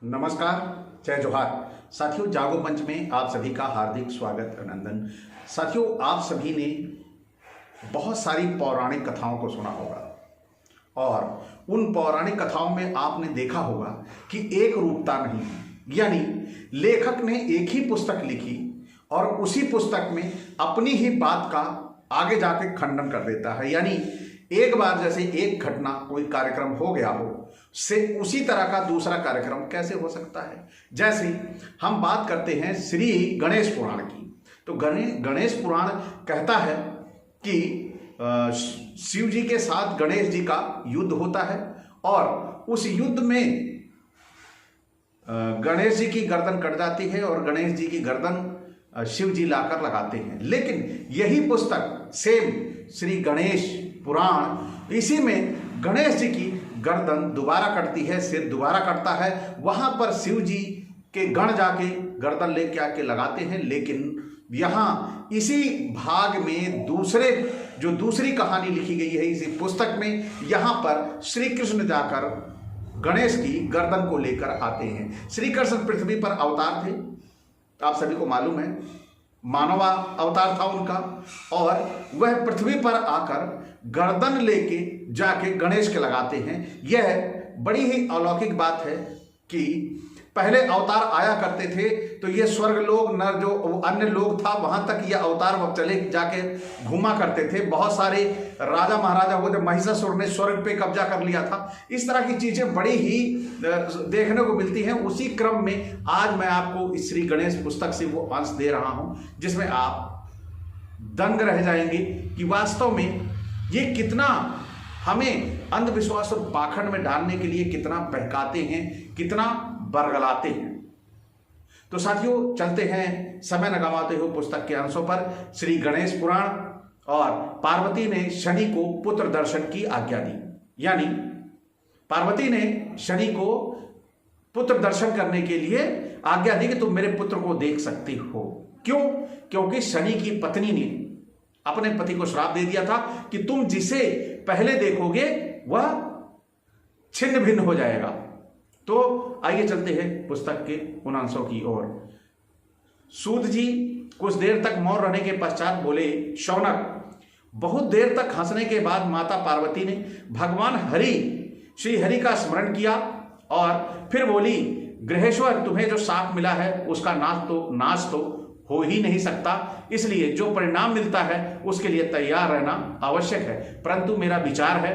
नमस्कार, जय जोहार। साथियों, जागो मंच में आप सभी का हार्दिक स्वागत अभिनंदन। साथियों, आप सभी ने बहुत सारी पौराणिक कथाओं को सुना होगा और उन पौराणिक कथाओं में आपने देखा होगा कि एक रूपता नहीं है, यानी लेखक ने एक ही पुस्तक लिखी और उसी पुस्तक में अपनी ही बात का आगे जाके खंडन कर देता है। यानी एक बार जैसे एक घटना कोई कार्यक्रम हो गया हो से उसी तरह का दूसरा कार्यक्रम कैसे हो सकता है। जैसे हम बात करते हैं श्री गणेश पुराण की, तो गणेश पुराण कहता है कि शिव जी के साथ गणेश जी का युद्ध होता है और उस युद्ध में गणेश जी की गर्दन कट जाती है और गणेश जी की गर्दन शिव जी लाकर लगाते हैं। लेकिन यही पुस्तक सेम श्री गणेश पुराण, इसी में गणेश जी की गर्दन दोबारा कटती है, सिर दोबारा कटता है। वहां पर शिव जी के गण जाके गर्दन लेके आके लगाते हैं। लेकिन यहाँ इसी भाग में दूसरी कहानी लिखी गई है इसी पुस्तक में, यहाँ पर श्री कृष्ण जाकर गणेश की गर्दन को लेकर आते हैं। श्री कृष्ण पृथ्वी पर अवतार थे, आप सभी को मालूम है, मानव अवतार था उनका, और वह पृथ्वी पर आकर गर्दन लेके जाके गणेश के लगाते हैं। यह बड़ी ही अलौकिक बात है कि पहले अवतार आया करते थे तो ये स्वर्ग लोग न जो अन्य लोग था वहां तक ये अवतार वो चले जाके घूमा करते थे। बहुत सारे राजा महाराजा हुए थे, महिषासुर ने स्वर्ग पे कब्जा कर लिया था। इस तरह की चीजें बड़ी ही देखने को मिलती हैं। उसी क्रम में आज मैं आपको इस श्री गणेश पुस्तक से वो अंश दे रहा हूं जिसमें आप दंग रह जाएंगे कि वास्तव में ये कितना हमें अंधविश्वास और पाखंड में डालने के लिए कितना बहकाते हैं, कितना बरगलाते हैं। तो साथियों, चलते हैं समय न गंवाते हुए पुस्तक के अंशों पर। श्री गणेश पुराण। और पार्वती ने शनि को पुत्र दर्शन की आज्ञा दी, यानी पार्वती ने शनि को पुत्र दर्शन करने के लिए आज्ञा दी कि तुम मेरे पुत्र को देख सकती हो। क्यों? क्योंकि शनि की पत्नी ने अपने पति को श्राप दे दिया था कि तुम जिसे पहले देखोगे वह छिन्न भिन्न हो जाएगा। तो आइए चलते हैं पुस्तक के उन अंशों की ओर। सूत जी कुछ देर तक मौन रहने के पश्चात बोले, शौनक, बहुत देर तक हंसने के बाद माता पार्वती ने भगवान हरि, श्री हरि का स्मरण किया और फिर बोली, गृहेश्वर, तुम्हें जो शाप मिला है उसका नाश तो हो ही नहीं सकता, इसलिए जो परिणाम मिलता है उसके लिए तैयार रहना आवश्यक है। परंतु मेरा विचार है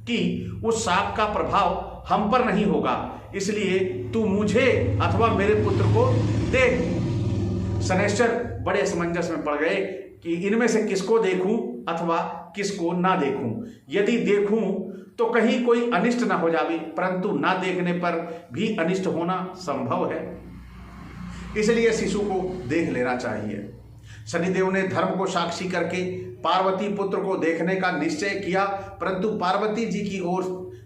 कि उस शाप का प्रभाव हम पर नहीं होगा, इसलिए तू मुझे अथवा मेरे पुत्र को देख। शनैश्चर बड़े असमंजस में पड़ गए कि इनमें से किसको देखूं अथवा किसको ना देखूं। यदि देखूं तो कहीं कोई अनिष्ट ना हो जावे, परंतु ना देखने पर भी अनिष्ट होना संभव है, इसलिए शिशु को देख लेना चाहिए। शनिदेव ने धर्म को साक्षी करके पार्वती पुत्र को देखने का निश्चय किया, परंतु पार्वती जी की ओर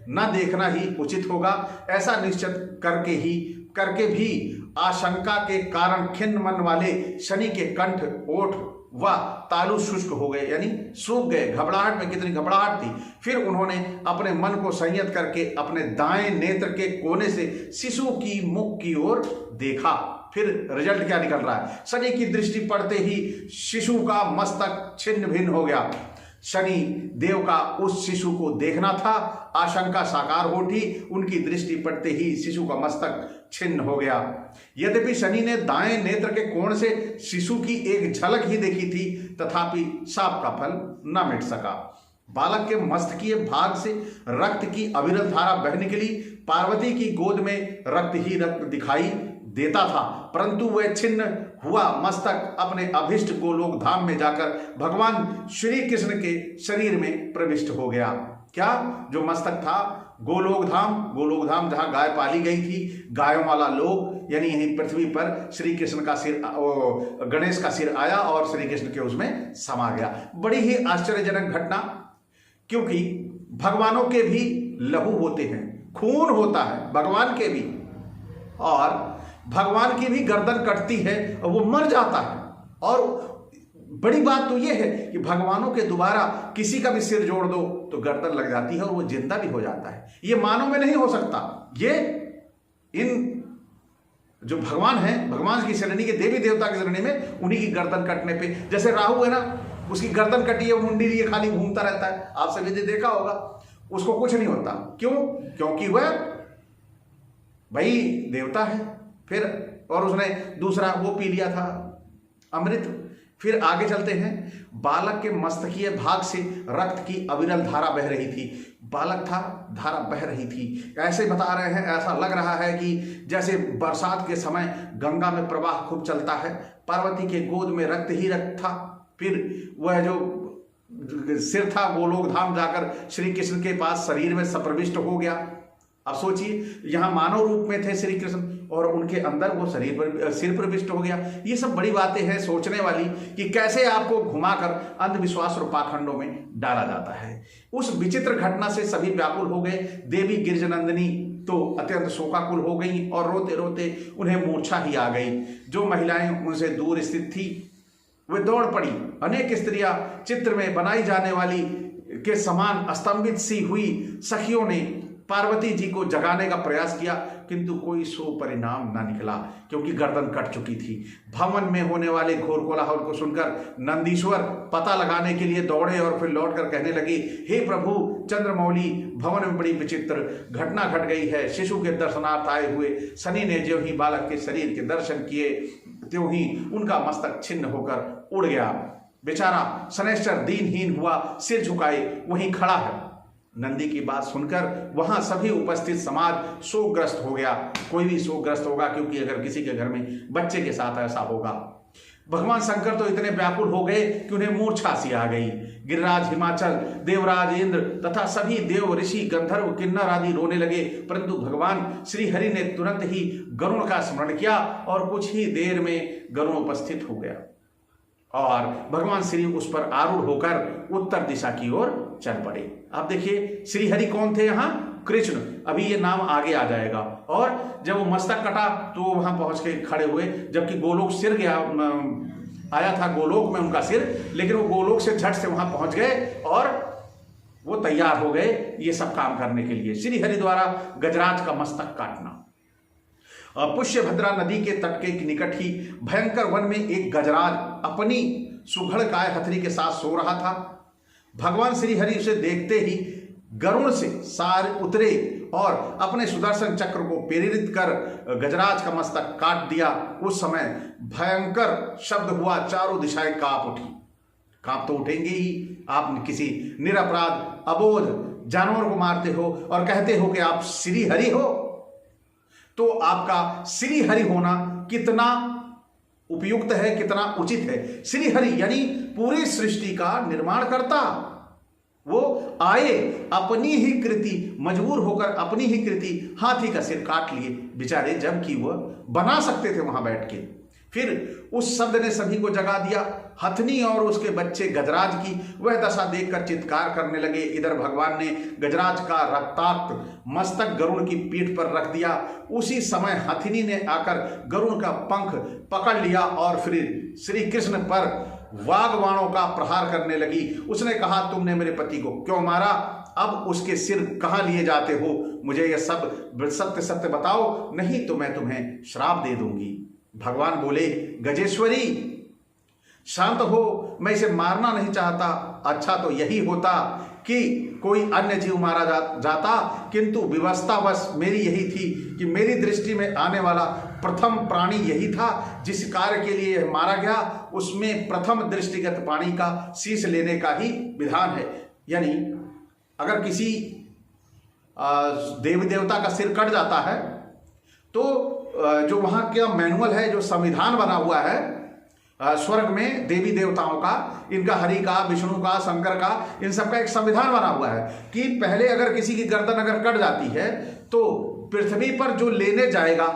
न देखना ही उचित होगा। ऐसा निश्चित करके भी आशंका के कारण खिन्न मन वाले शनि के कंठ, ओठ व तालु शुष्क हो गए, यानी सूख गए। घबराहट में कितनी घबराहट थी। फिर उन्होंने अपने मन को संयत करके अपने दाएं नेत्र के कोने से शिशु की मुख की ओर देखा। फिर रिजल्ट क्या निकल रहा है? शनि की दृष्टि पड़ते ही शिशु का मस्तक छिन्न भिन्न हो गया। शनि देव का उस शिशु को देखना था, आशंका साकार हो उठी। उनकी दृष्टि पड़ते ही शिशु का मस्तक छिन्न हो गया। यद्यपि शनि ने दाएं नेत्र के कोण से शिशु की एक झलक ही देखी थी, तथापि शाप का फल न मिट सका। बालक के मस्तकीय भाग से रक्त की अविरत धारा बह निकली। पार्वती की गोद में रक्त ही रक्त दिखाई देता था, परंतु वह छिन्न हुआ मस्तक अपने अभिष्ट गोलोक धाम में जाकर भगवान श्री कृष्ण के शरीर में प्रविष्ट हो गया। क्या? जो मस्तक था गोलोक धाम जहां गाय पाली गई थी, गायों वाला लोक, यानी यहीं पृथ्वी पर श्री कृष्ण का सिर, गणेश का सिर आया और श्री कृष्ण के उसमें समा गया। बड़ी ही आश्चर्यजनक घटना, क्योंकि भगवानों के भी लहू होते हैं, खून होता है भगवान के भी, और भगवान की भी गर्दन कटती है और वो मर जाता है। और बड़ी बात तो ये है कि भगवानों के दोबारा किसी का भी सिर जोड़ दो तो गर्दन लग जाती है और वो जिंदा भी हो जाता है। ये मानव में नहीं हो सकता। ये इन जो भगवान है, भगवान की श्रेणी के, देवी देवता की श्रेणी में, उन्हीं की गर्दन कटने पे, जैसे राहु है ना, उसकी गर्दन कटी है, मुंडी लिए खाली घूमता रहता है, आप सभी ने देखा होगा, उसको कुछ नहीं होता। क्यों? क्योंकि वह भाई देवता है। फिर और उसने दूसरा वो पी लिया था अमृत। फिर आगे चलते हैं। बालक के मस्तकीय भाग से रक्त की अविरल धारा बह रही थी। बालक था, धारा बह रही थी। ऐसे बता रहे हैं, ऐसा लग रहा है कि जैसे बरसात के समय गंगा में प्रवाह खूब चलता है। पार्वती के गोद में रक्त ही रक्त था। फिर वह जो सिर था गोलोक धाम जाकर श्री कृष्ण के पास शरीर में सप्रविष्ट हो गया। अब सोचिए, यहाँ मानव रूप में थे श्री कृष्ण और उनके अंदर वो शरीर पर सिर प्रविष्ट हो गया। ये सब बड़ी बातें हैं सोचने वाली कि कैसे आपको घुमाकर अंधविश्वास और पाखंडों में डाला जाता है। उस विचित्र घटना से सभी व्याकुल हो गए। देवी गिरिजनंदिनी तो अत्यंत शोकाकुल हो गई और रोते रोते उन्हें मूर्छा ही आ गई। जो महिलाएं उनसे दूर स्थित थी वे दौड़ पड़ी। अनेक स्त्रियां चित्र में बनाई जाने वाली के समान स्तंभित सी हुई। सखियों ने पार्वती जी को जगाने का प्रयास किया, किंतु कोई सो परिणाम ना निकला, क्योंकि गर्दन कट चुकी थी। भवन में होने वाले घोर कोलाहल को सुनकर नंदीश्वर पता लगाने के लिए दौड़े और फिर लौटकर कहने लगे, हे प्रभु चंद्रमौली, भवन में बड़ी विचित्र घटना घट गई है। शिशु के दर्शनार्थ आए हुए शनि ने ज्यों ही बालक के शरीर के दर्शन किए, त्यों ही उनका मस्तक छिन्न होकर उड़ गया। बेचारा शनैश्चर दीनहीन हुआ, सिर झुकाए वहीं खड़ा है। नंदी की बात सुनकर वहां सभी उपस्थित समाज शोकग्रस्त हो गया। कोई भी शोकग्रस्त होगा, क्योंकि अगर किसी के घर में बच्चे के साथ ऐसा होगा। भगवान शंकर तो इतने व्याकुल हो गए कि उन्हें मूर्छा सी आ गई। गिरिराज, हिमाचल, देवराज इंद्र तथा सभी देव, ऋषि, गंधर्व, किन्नर आदि रोने लगे, परंतु भगवान श्री हरि ने तुरंत ही गरुण का स्मरण किया और कुछ ही देर में गरुण उपस्थित हो गया और भगवान श्री उस पर आरूढ़ होकर उत्तर दिशा की ओर चल पड़े। आप देखिए, श्री हरि कौन थे यहाँ? कृष्ण। अभी ये नाम आगे आ जाएगा। और जब वो मस्तक कटा तो वहां पहुंच के खड़े हुए, जबकि गोलोक सिर गया आया था गोलोक में उनका सिर, लेकिन वो गोलोक से झट से वहां पहुंच गए और वो तैयार हो गए ये सब काम करने के लिए। श्री हरि द्वारा गजराज का मस्तक काटना। पुष्यभद्रा नदी के तट के निकट ही भयंकर वन में एक गजराज अपनी सुघड़ काय हथनी के साथ सो रहा था। भगवान श्री हरि उसे देखते ही गरुड़ से सार उतरे और अपने सुदर्शन चक्र को प्रेरित कर गजराज का मस्तक काट दिया। उस समय भयंकर शब्द हुआ, चारों दिशाएं कांप उठी। कांप तो उठेंगे ही। आप किसी निरपराध अबोध जानवर को मारते हो और कहते हो कि आप श्री हरि हो, तो आपका श्री हरि होना कितना उपयुक्त है, कितना उचित है। श्री हरि यानी पूरी सृष्टि का निर्माण करता। वो आए, अपनी ही कृति, मजबूर होकर अपनी ही कृति हाथी का सिर काट लिए बेचारे, जबकि वह बना सकते थे वहां बैठ के। फिर उस शब्द ने सभी को जगा दिया। हथनी और उसके बच्चे गजराज की वह दशा देखकर चित्कार करने लगे। इधर भगवान ने गजराज का रक्ताक्त मस्तक गरुड़ की पीठ पर रख दिया। उसी समय हथनी ने आकर गरुड़ का पंख पकड़ लिया और फिर श्री कृष्ण पर वागवाणों का प्रहार करने लगी। उसने कहा, तुमने मेरे पति को क्यों मारा? अब उसके सिर कहाँ लिए जाते हो? मुझे यह सब सत्य सत्य बताओ, नहीं तो मैं तुम्हें श्राप दे दूंगी। भगवान बोले, गजेश्वरी शांत हो, मैं इसे मारना नहीं चाहता। अच्छा तो यही होता कि कोई अन्य जीव मारा जाता, किंतु विवशतावश मेरी यही थी कि मेरी दृष्टि में आने वाला प्रथम प्राणी यही था जिस कार्य के लिए मारा गया। उसमें प्रथम दृष्टिगत प्राणी का शीश लेने का ही विधान है। यानी अगर किसी देवी देवता का सिर कट जाता है तो जो वहाँ का मैनुअल है, जो संविधान बना हुआ है स्वर्ग में देवी देवताओं का, इनका हरि का, विष्णु का, शंकर का, इन सब का एक संविधान बना हुआ है कि पहले अगर किसी की गर्दन अगर कट जाती है तो पृथ्वी पर जो लेने जाएगा,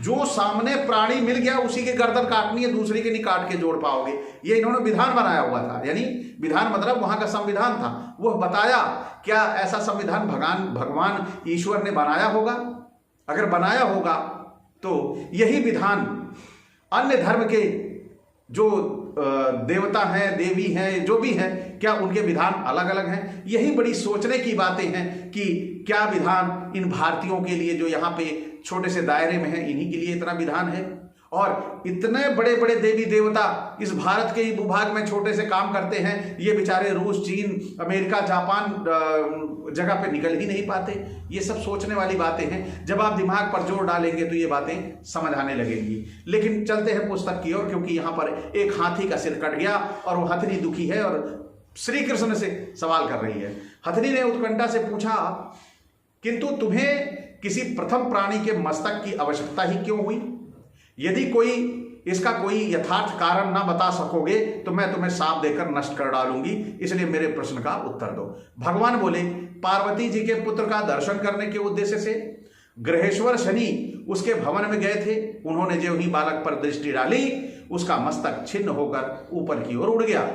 जो सामने प्राणी मिल गया उसी की गर्दन काटनी है, दूसरी के नहीं काट के जोड़ पाओगे। ये इन्होंने विधान बनाया हुआ था। यानी विधान मतलब वहां का संविधान था। वह बताया, क्या ऐसा संविधान भगवान ईश्वर ने बनाया होगा? अगर बनाया होगा तो यही विधान अन्य धर्म के जो देवता हैं, देवी हैं, जो भी हैं, क्या उनके विधान अलग अलग हैं? यही बड़ी सोचने की बातें हैं कि क्या विधान इन भारतीयों के लिए जो यहाँ पे छोटे से दायरे में है, इन्हीं के लिए इतना विधान है। और इतने बड़े बड़े देवी देवता इस भारत के ही भूभाग में छोटे से काम करते हैं, ये बेचारे रूस, चीन, अमेरिका, जापान जगह पे निकल ही नहीं पाते। ये सब सोचने वाली बातें हैं, जब आप दिमाग पर जोर डालेंगे तो ये बातें समझ आने लगेंगी। लेकिन चलते हैं पुस्तक की ओर, क्योंकि यहाँ पर एक हाथी का सिर कट गया और वो हथनी दुखी है और श्री कृष्ण से सवाल कर रही है। हथनी ने उत्कंठा से पूछा, किंतु तुम्हें किसी प्रथम प्राणी के मस्तक की आवश्यकता ही क्यों हुई? यदि इसका कोई यथार्थ कारण ना बता सकोगे तो मैं तुम्हें शाप देकर नष्ट कर डालूंगी, इसलिए मेरे प्रश्न का उत्तर दो। भगवान बोले, पार्वती जी के पुत्र का दर्शन करने के उद्देश्य से ग्रहेश्वर शनि उसके भवन में गए थे। उन्होंने जो ही बालक पर दृष्टि डाली, उसका मस्तक छिन्न होकर ऊपर की ओर उड़ गया।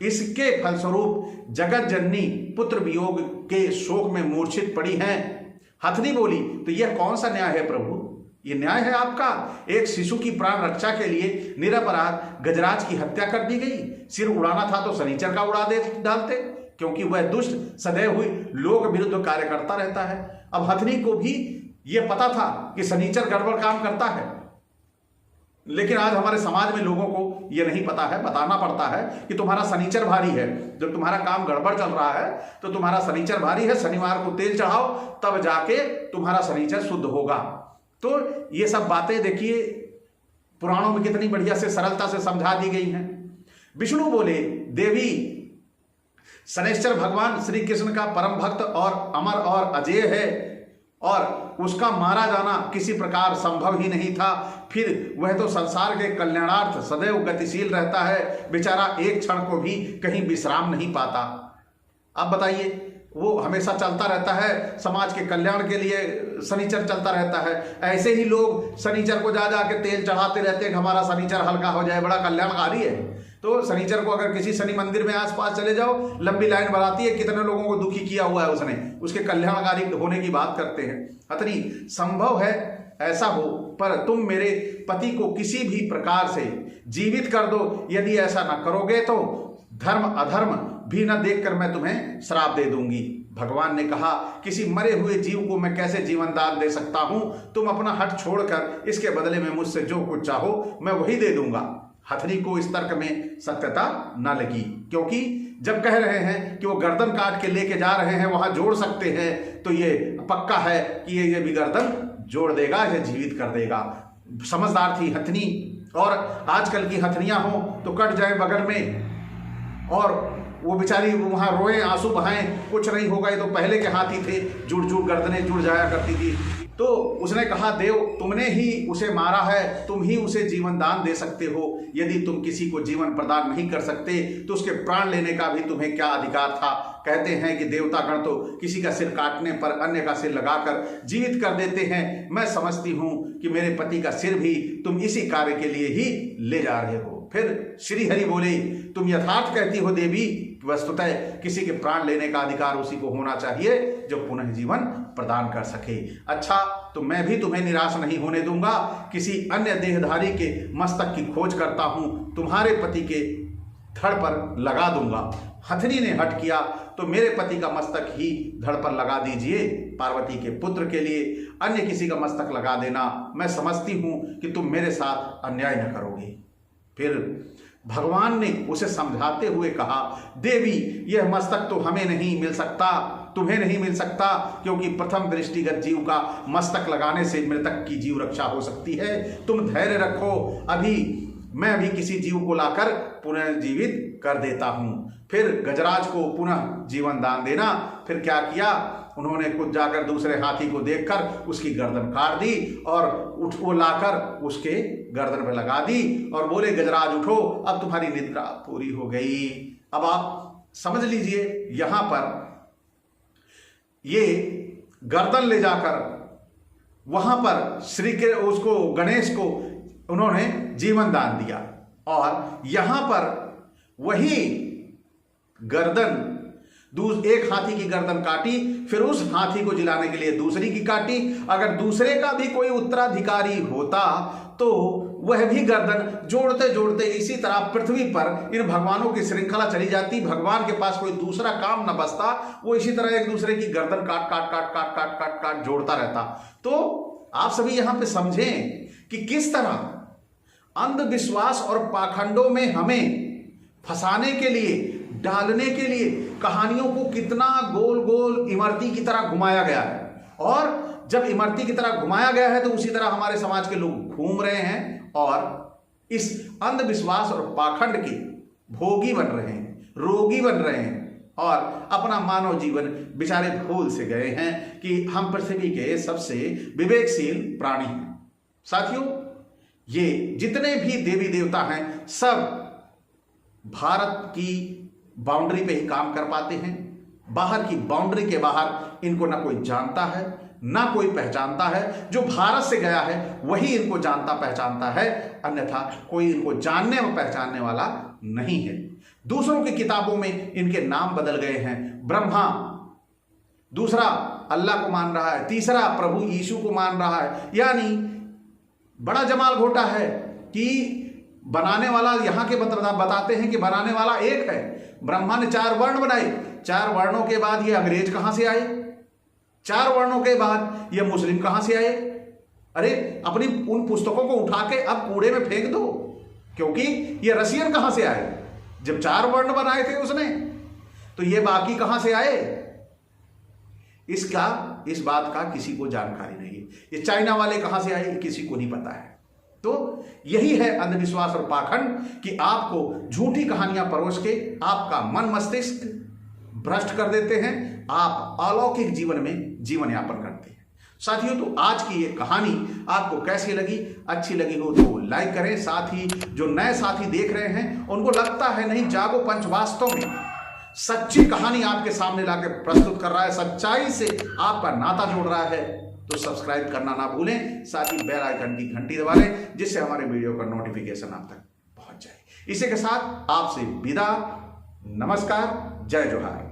इसके फलस्वरूप जगत जननी पुत्र वियोग के शोक में मूर्छित पड़ी हैं। हथनी बोली, तो यह कौन सा न्याय है प्रभु? ये न्याय है आपका? एक शिशु की प्राण रक्षा के लिए निरपराध गजराज की हत्या कर दी गई। सिर उड़ाना था तो शनिचर का उड़ा डालते, क्योंकि वह दुष्ट सदैव हुई लोक विरुद्ध कार्य करता रहता है। अब हथनी को भी यह पता था कि शनिचर गड़बड़ काम करता है, लेकिन आज हमारे समाज में लोगों को यह नहीं पता है। बताना पड़ता है कि तुम्हारा शनिचर भारी है, जब तुम्हारा काम गड़बड़ चल रहा है तो तुम्हारा शनिचर भारी है, शनिवार को तेल चढ़ाओ, तब जाके तुम्हारा शनिचर शुद्ध होगा। तो ये सब बातें देखिए पुराणों में कितनी बढ़िया से सरलता से समझा दी गई हैं। विष्णु बोले, देवी, शनैश्चर भगवान श्री कृष्ण का परम भक्त और अमर और अजेय है, और उसका मारा जाना किसी प्रकार संभव ही नहीं था। फिर वह तो संसार के कल्याणार्थ सदैव गतिशील रहता है, बेचारा एक क्षण को भी कहीं विश्राम नहीं पाता। अब बताइए, वो हमेशा चलता रहता है, समाज के कल्याण के लिए शनिचर चलता रहता है। ऐसे ही लोग शनिचर को जा जाके तेल चढ़ाते रहते हैं कि हमारा शनिचर हल्का हो जाए, बड़ा कल्याणकारी है। तो शनिचर को अगर किसी शनि मंदिर में आसपास चले जाओ, लंबी लाइन बनाती है, कितने लोगों को दुखी किया हुआ है उसने, उसके कल्याणकारी होने की बात करते हैं। हथनी, संभव है ऐसा हो, पर तुम मेरे पति को किसी भी प्रकार से जीवित कर दो। यदि ऐसा न करोगे तो धर्म अधर्म भी न देखकर मैं तुम्हें श्राप दे दूंगी। भगवान ने कहा, किसी मरे हुए जीव को मैं कैसे जीवन दान दे सकता हूं? तुम अपना हट छोड़कर इसके बदले में मुझसे जो कुछ चाहो मैं वही दे दूंगा। हथनी को इस तर्क में सत्यता न लगी, क्योंकि जब कह रहे हैं कि वो गर्दन काट के लेके जा रहे हैं, वहां जोड़ सकते हैं, तो ये पक्का है कि ये भी गर्दन जोड़ देगा, ये जीवित कर देगा। समझदार थी हथनी। और आजकल की हथनियां हो तो कट जाए बगल में और वो बेचारी वहां रोए, आंसू बहाएं, कुछ नहीं होगा, ये तो पहले के हाथी थे, जुड़ जुड़ गर्दनें जुड़ जाया करती थी। तो उसने कहा, देव, तुमने ही उसे मारा है, तुम ही उसे जीवन दान दे सकते हो। यदि तुम किसी को जीवन प्रदान नहीं कर सकते तो उसके प्राण लेने का भी तुम्हें क्या अधिकार था? कहते हैं कि देवतागण तो किसी का सिर काटने पर अन्य का सिर लगाकर जीवित कर देते हैं। मैं समझती हूं कि मेरे पति का सिर भी तुम इसी कार्य के लिए ही ले जा रहे हो। फिर श्री हरि बोले, तुम यथार्थ कहती हो देवी, वस्तुतः किसी के प्राण लेने का अधिकार उसी को होना चाहिए जो पुनः जीवन प्रदान कर सके। अच्छा, तो मैं भी तुम्हें निराश नहीं होने दूंगा, किसी अन्य देहधारी के मस्तक की खोज करता हूं, तुम्हारे पति के धड़ पर लगा दूंगा। हथनी ने हट किया, तो मेरे पति का मस्तक ही धड़ पर लगा दीजिए, पार्वती के पुत्र के लिए अन्य किसी का मस्तक लगा देना। मैं समझती हूं कि तुम मेरे साथ अन्याय न करोगे। फिर भगवान ने उसे समझाते हुए कहा, देवी, यह मस्तक तो हमें नहीं मिल सकता, तुम्हें नहीं मिल सकता, क्योंकि प्रथम दृष्टिगत जीव का मस्तक लगाने से मृतक की जीव रक्षा हो सकती है। तुम धैर्य रखो, मैं अभी किसी जीव को लाकर पुनः जीवित कर देता हूं। फिर गजराज को पुनः जीवन दान देना। फिर क्या किया, उन्होंने खुद जाकर दूसरे हाथी को देखकर उसकी गर्दन काट दी और वो लाकर उसके गर्दन पे लगा दी और बोले, गजराज उठो, अब तुम्हारी निद्रा पूरी हो गई। अब आप समझ लीजिए, यहां पर ये गर्दन ले जाकर वहां पर उसको गणेश को उन्होंने जीवन दान दिया, और यहां पर वही गर्दन एक हाथी की गर्दन काटी, फिर उस हाथी को जिलाने के लिए दूसरी की काटी। अगर दूसरे का भी कोई उत्तराधिकारी होता तो वह भी गर्दन जोड़ते जोड़ते इसी तरह पृथ्वी पर इन भगवानों की श्रृंखला चली जाती। भगवान के पास कोई दूसरा काम न बचता, वो इसी तरह एक दूसरे की गर्दन काट काट काट काट काट काट काट जोड़ता रहता। तो आप सभी यहां पे समझें कि किस तरह अंधविश्वास और पाखंडों में हमें फंसाने के लिए, डालने के लिए कहानियों को कितना गोल गोल इमरती की तरह घुमाया गया है। और जब इमरती की तरह घुमाया गया है तो उसी तरह हमारे समाज के लोग घूम रहे हैं और इस अंधविश्वास और पाखंड के भोगी बन रहे हैं, रोगी बन रहे हैं और अपना मानव जीवन बेचारे भूल से गए हैं कि हम पृथ्वी के सबसे विवेकशील प्राणी हैं। साथियों, ये जितने भी देवी देवता हैं सब भारत की बाउंड्री पे ही काम कर पाते हैं। बाहर की बाउंड्री के बाहर इनको ना कोई जानता है, ना कोई पहचानता है। जो भारत से गया है वही इनको जानता पहचानता है, अन्यथा कोई इनको जानने व पहचानने वाला नहीं है। दूसरों की किताबों में इनके नाम बदल गए हैं। ब्रह्मा दूसरा अल्लाह को मान रहा है, तीसरा प्रभु यीशु को मान रहा है। यानी बड़ा जमाल घोटा है कि बनाने वाला यहां के बताते हैं कि बनाने वाला एक है। ब्रह्मा ने 4 वर्ण बनाए, 4 वर्णों के बाद ये अंग्रेज कहां से आए, 4 वर्णों के बाद ये मुस्लिम कहां से आए। अरे अपनी उन पुस्तकों को उठा के अब कूड़े में फेंक दो, क्योंकि ये रसियन कहां से आए जब 4 वर्ण बनाए थे उसने, तो ये बाकी कहां से आए, इस बात का किसी को जानकारी नहीं है। ये चाइना वाले कहां से आए किसी को नहीं पता है। तो यही है अंधविश्वास और पाखंड कि आपको झूठी कहानियां परोस के आपका मन मस्तिष्क भ्रष्ट कर देते हैं, आप अलौकिक जीवन में जीवन यापन करते हैं। साथियों, तो आज की ये कहानी आपको कैसी लगी? अच्छी लगी हो तो लाइक करें। साथ ही जो नए साथी देख रहे हैं उनको लगता है नहीं जागो पंच वास्तव में सच्ची कहानी आपके सामने लाकर प्रस्तुत कर रहा है, सच्चाई से आपका नाता जोड़ रहा है, तो सब्सक्राइब करना ना भूलें। साथ ही बेल आइकन की घंटी दबा लें जिससे हमारे वीडियो का नोटिफिकेशन आप तक पहुंच जाए। इसी के साथ आपसे विदा, नमस्कार, जय जोहार।